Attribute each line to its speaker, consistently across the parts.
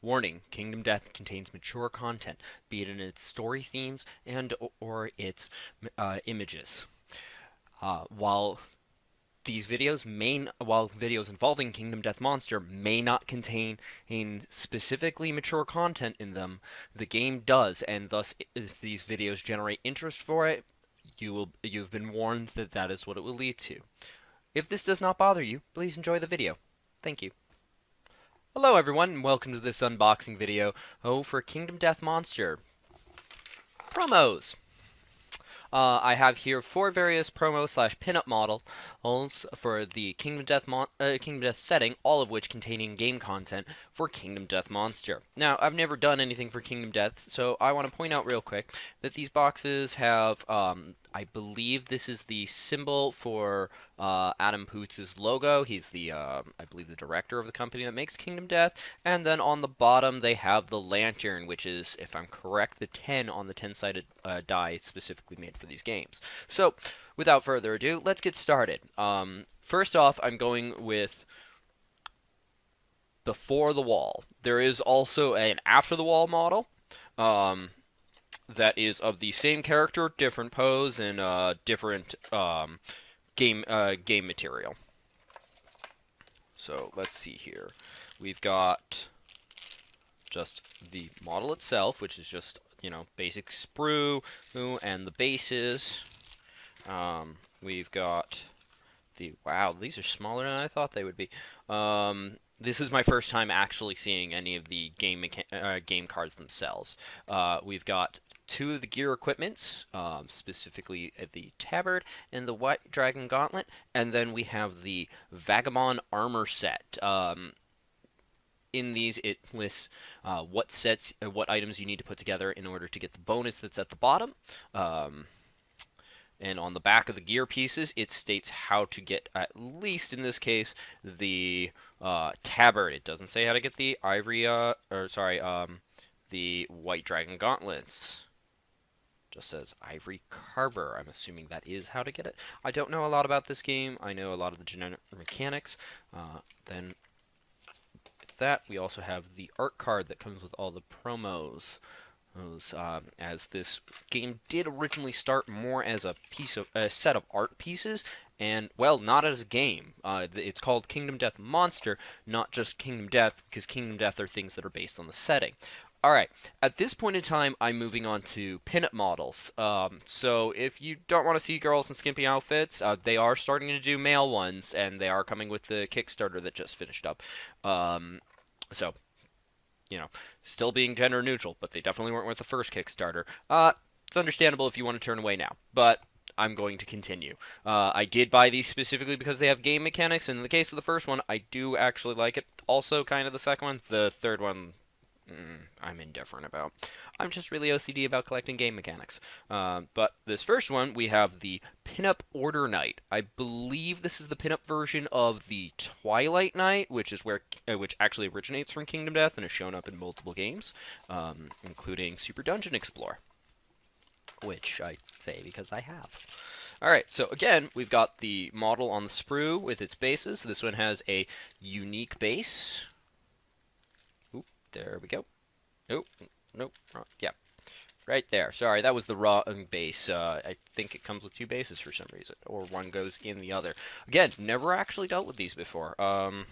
Speaker 1: Warning: Kingdom Death contains mature content, be it in its story themes and or its images. While while videos involving Kingdom Death Monster may not contain specifically mature content in them, the game does, and thus, if these videos generate interest for it, you've been warned that that is what it will lead to. If this does not bother you, please enjoy the video. Thank you. Hello everyone, and welcome to this unboxing video for Kingdom Death Monster promos. I have here 4 various promo slash pinup models for the Kingdom Death setting, all of which containing game content for Kingdom Death Monster. Now, I've never done anything for Kingdom Death, so I want to point out real quick that these boxes have, I believe this is the symbol for Adam Poots' logo. He's the, I believe, the director of the company that makes Kingdom Death. And then on the bottom, they have the lantern, which is, if I'm correct, the 10 on the 10-sided die specifically made for these games. So, without further ado, let's get started. First off, I'm going with Before the Wall. There is also an After the Wall model. That is of the same character, different pose, and different game material. So let's see here. We've got just the model itself, which is just, you know, basic sprue and the bases. We've got wow, these are smaller than I thought they would be. This is my first time actually seeing any of the game cards themselves. We've got 2 of the gear equipments, specifically the tabard and the White Dragon Gauntlet, and then we have the Vagabond armor set. In these, it lists what items you need to put together in order to get the bonus that's at the bottom. And on the back of the gear pieces, it states how to get, at least in this case, the tabard. It doesn't say how to get the the White Dragon Gauntlets. Just says Ivory Carver. I'm assuming that is how to get it. I don't know a lot about this game. I know a lot of the generic mechanics. Then with that, we also have the art card that comes with all the promos. As this game did originally start more as a set of art pieces, and, well, not as a game. It's called Kingdom Death Monster, not just Kingdom Death, because Kingdom Death are things that are based on the setting. Alright, at this point in time, I'm moving on to pinup models. So if you don't want to see girls in skimpy outfits, they are starting to do male ones, and they are coming with the Kickstarter that just finished up. So, you know, still being gender neutral, but they definitely weren't with the first Kickstarter. It's understandable if you want to turn away now, but I'm going to continue. I did buy these specifically because they have game mechanics. In the case of the first one, I do actually like it. Also, kind of the second one. The third one, I'm indifferent about. I'm just really OCD about collecting game mechanics. But this first one, we have the Pinup Order Knight. I believe this is the pinup version of the Twilight Knight, which is which actually originates from Kingdom Death and has shown up in multiple games, including Super Dungeon Explorer, which I say because I have. Alright, so again, we've got the model on the sprue with its bases. This one has a unique base. Oop, there we go. Nope, nope, yeah, right there. Sorry, that was the raw base. I think it comes with 2 bases for some reason, or one goes in the other. Again, never actually dealt with these before. And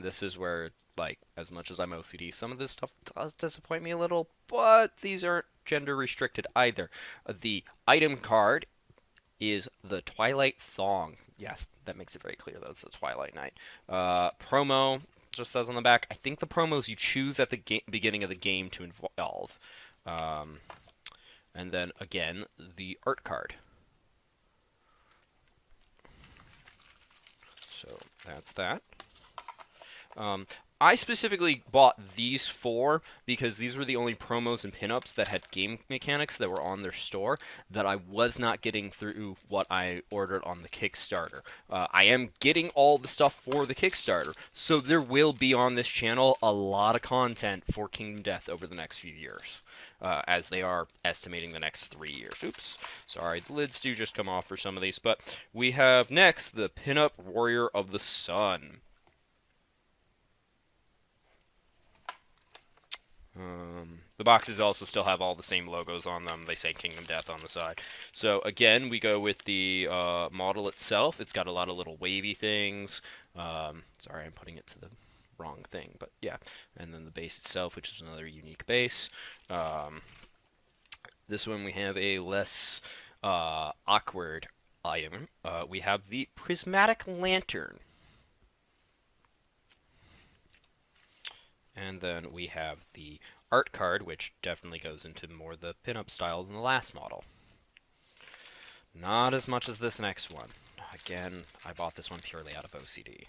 Speaker 1: this is where, like, as much as I'm OCD, some of this stuff does disappoint me a little, but these aren't gender restricted either. The item card is the Twilight Thong. Yes, that makes it very clear that it's the Twilight Knight. Promo just says on the back, I think the promos you choose at the beginning of the game to evolve. And then, again, the art card. So, that's that. I specifically bought these 4 because these were the only promos and pinups that had game mechanics that were on their store that I was not getting through what I ordered on the Kickstarter. I am getting all the stuff for the Kickstarter, so there will be on this channel a lot of content for Kingdom Death over the next few years, as they are estimating the next 3 years. Oops, sorry, the lids do just come off for some of these, but we have next the Pinup Warrior of the Sun. The boxes also still have all the same logos on them. They say Kingdom Death on the side. So again, we go with the model itself. It's got a lot of little wavy things. Sorry, I'm putting it to the wrong thing, but yeah. And then the base itself, which is another unique base. This one we have a less awkward item. We have the Prismatic Lantern. And then we have the art card, which definitely goes into more the pinup style than the last model. Not as much as this next one. Again, I bought this one purely out of OCD.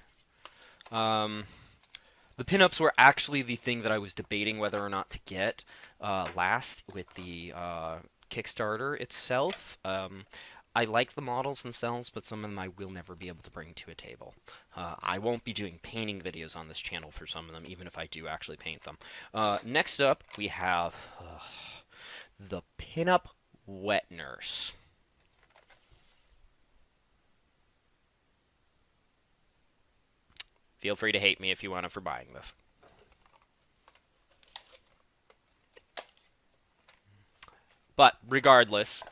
Speaker 1: The pinups were actually the thing that I was debating whether or not to get last with the Kickstarter itself. I like the models themselves, but some of them I will never be able to bring to a table. I won't be doing painting videos on this channel for some of them, even if I do actually paint them. Next up, we have the Pinup Wet Nurse. Feel free to hate me if you want to for buying this. But regardless,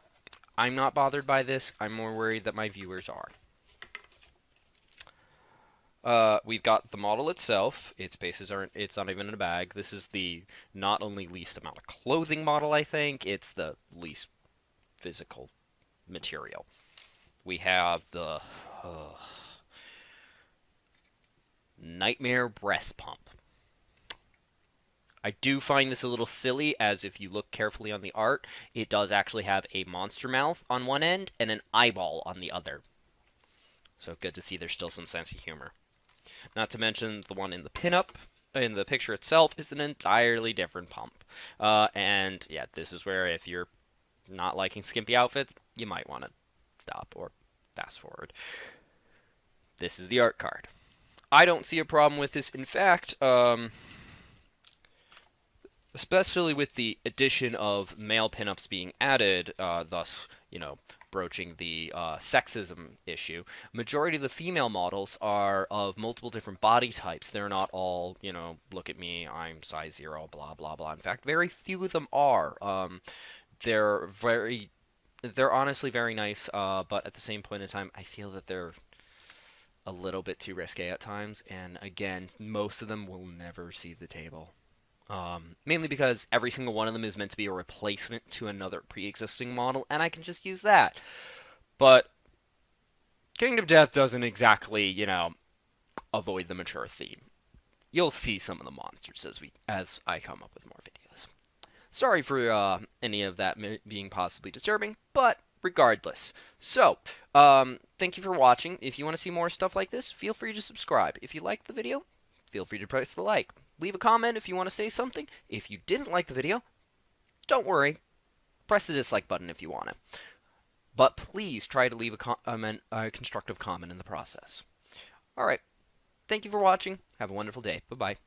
Speaker 1: I'm not bothered by this. I'm more worried that my viewers are. We've got the model itself. Its bases aren't. It's not even in a bag. This is the not only least amount of clothing model. I think it's the least physical material. We have the Nightmare Breast Pump. I do find this a little silly, as if you look carefully on the art, it does actually have a monster mouth on one end and an eyeball on the other. So good to see there's still some sense of humor. Not to mention the one in the pinup, in the picture itself, is an entirely different pump. And yeah, this is where if you're not liking skimpy outfits, you might want to stop or fast forward. This is the art card. I don't see a problem with this. In fact, especially with the addition of male pinups being added, thus, you know, broaching the sexism issue, majority of the female models are of multiple different body types. They're not all, you know, look at me, I'm size 0, blah, blah, blah. In fact, very few of them are. They're honestly very nice, but at the same point in time, I feel that they're a little bit too risque at times, and again, most of them will never see the table. Mainly because every single one of them is meant to be a replacement to another pre-existing model, and I can just use that. But Kingdom Death doesn't exactly, you know, avoid the mature theme. You'll see some of the monsters as I come up with more videos. Sorry for any of that being possibly disturbing, but regardless. So, thank you for watching. If you want to see more stuff like this, feel free to subscribe. If you liked the video, feel free to press the like. Leave a comment if you want to say something. If you didn't like the video, don't worry. Press the dislike button if you want to. But please try to leave a constructive comment in the process. Alright. Thank you for watching. Have a wonderful day. Bye-bye.